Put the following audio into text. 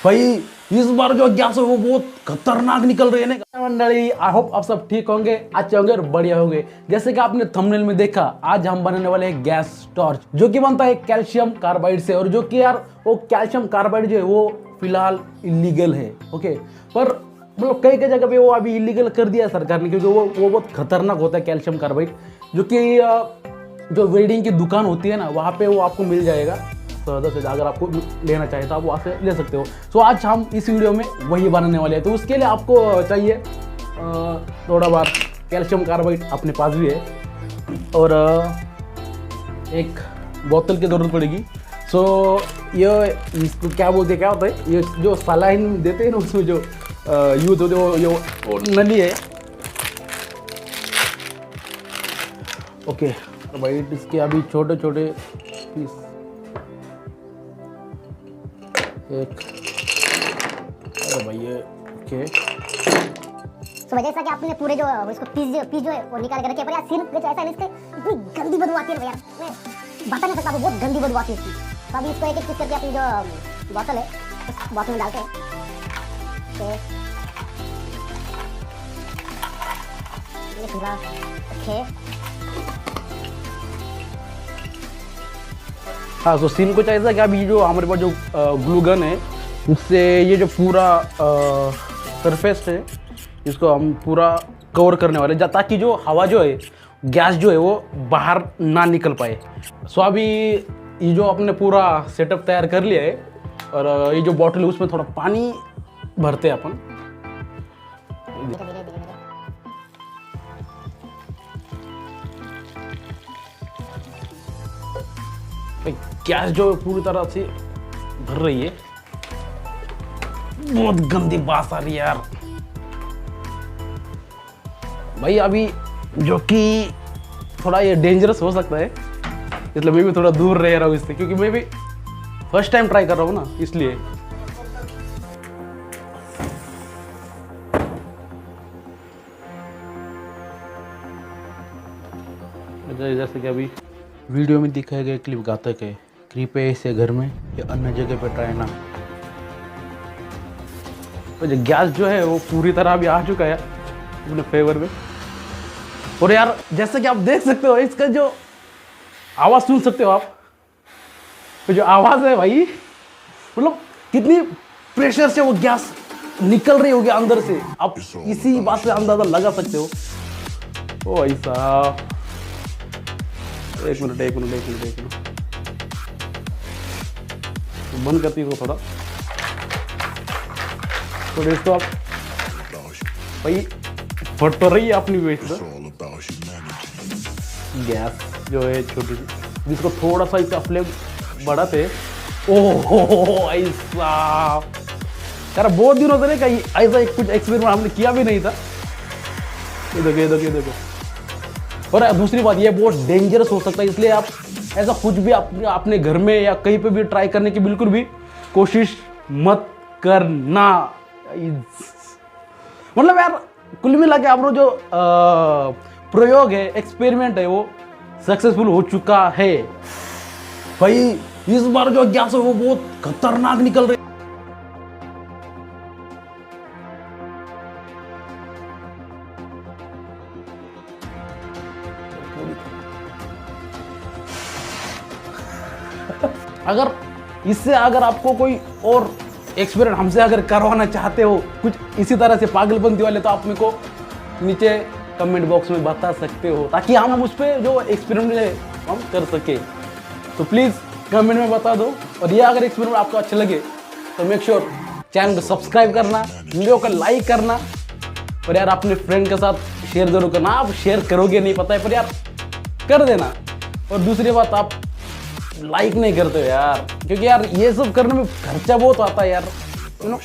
भाई इस बार जो गैस है वो बहुत खतरनाक निकल रही है ना मंडली। आई होप आप सब ठीक होंगे, अच्छे होंगे और बढ़िया होंगे। जैसे कि आपने थंबनेल में देखा, आज हम बनाने वाले हैं गैस टॉर्च, जो कि बनता है कैल्शियम कार्बाइड से। और जो कि यार वो कैल्शियम कार्बाइड जो है वो फिलहाल इलीगल है, ओके। पर मतलब कई कई जगह पे वो अभी इलीगल कर दिया है सरकार ने, क्योंकि वो बहुत खतरनाक होता है कैल्शियम कार्बाइड। जो कि जो वेल्डिंग की दुकान होती है ना, वहाँ पे वो आपको मिल जाएगा। तो अगर आपको लेना चाहिए तो आप वहाँ से ले सकते हो। सो आज हम इस वीडियो में वही बनाने वाले हैं। तो उसके लिए आपको चाहिए थोड़ा बार कैल्शियम कार्बाइड, अपने पास भी है, और एक बोतल की ज़रूरत पड़ेगी। सो ये इसको क्या बोलते हैं, क्या होता है ये जो सलाइन देते हैं ना, उसमें जो यूज होते हैं वो नली है, ओके। भाई इसके अभी छोटे छोटे पीस, एक, अरे भाई ये ओके। तो वजह से कि आपने पूरे जो इसको पीस जो है वो निकाल के रखे, पर यार सीन कुछ ऐसा है, इसके इतनी गंदी बदबू आती है यार, मैं बता नहीं सकता, बहुत गंदी बदबू आती है इसकी। तो अभी इसको एक एक पीस करके अपनी जो बोतल है उस बोतल में डालते हैं। ये पूरा ओके। हाँ, तो सीन कुछ ऐसा कि अभी जो हमारे पास जो ग्लू गन है, उससे ये जो पूरा सरफेस है इसको हम पूरा कवर करने वाले, ताकि जो हवा जो है, गैस जो है वो बाहर ना निकल पाए। सो अभी ये जो अपने पूरा सेटअप तैयार कर लिया है, और ये जो बॉटल है उसमें थोड़ा पानी भरते हैं अपन। गैस जो पूरी तरह से भर रही है, बहुत गंदी बात आ रही है यार भाई। अभी जो कि थोड़ा ये डेंजरस हो सकता है, इसलिए मैं भी थोड़ा दूर रह रहा हूँ इससे, क्योंकि मैं भी फर्स्ट टाइम ट्राई कर रहा हूँ ना, इसलिए। जैसे कि अभी वीडियो में दिखाए गए क्लिप घातक है, कृपया इसे घर में या अन्य जगह पर ट्राई ना। तो जो गैस जो है वो पूरी तरह अभी आ चुका है अपने फेवर में। और यार जैसे कि आप देख सकते हो, इसका जो आवाज़ सुन सकते हो आप, तो जो आवाज़ है भाई, मतलब कितनी प्रेशर से वो गैस निकल रही होगी अंदर से, आप इसी बात से अंदाजा लगा सकते हो। ओ ऐसा, एक मिनट बंद करती हो थोड़ा, तो इसको आप भाई फट तो रही है अपनी वेस्ट। गैस जो है छोटी सी, जिसको थोड़ा सा इसका फ्लेम बढ़ाते। ओह ऐसा यार, बहुत दिनों से नहीं कहीं ऐसा कुछ एक्सपेरिमेंट हमने किया भी नहीं था। ये देखो। और दूसरी बात, ये बहुत डेंजरस हो सकता है, इसलिए आप ऐसा कुछ भी अपने घर में या कहीं पे भी ट्राई करने की बिल्कुल भी कोशिश मत करना। मतलब यार कुल मिला के आप जो प्रयोग है, एक्सपेरिमेंट है, वो सक्सेसफुल हो चुका है भाई। इस बार जो गैस है वो बहुत खतरनाक निकल रही है। अगर इससे अगर आपको कोई और एक्सपेरिमेंट हमसे अगर करवाना चाहते हो, कुछ इसी तरह से पागलपंती वाले, तो आप मेरे को नीचे कमेंट बॉक्स में बता सकते हो, ताकि हम उस पर जो एक्सपेरिमेंट है हम कर सके। तो प्लीज़ कमेंट में बता दो। और ये अगर एक्सपेरिमेंट आपको अच्छे लगे तो मेक श्योर चैनल को सब्सक्राइब करना, वीडियो को लाइक करना, और यार अपने फ्रेंड के साथ शेयर जरूर करना। आप शेयर करोगे नहीं पता है, पर यार कर देना। और दूसरी बात, आप लाइक नहीं करते हो यार, क्योंकि यार ये सब करने में खर्चा बहुत आता है यार, यू नो।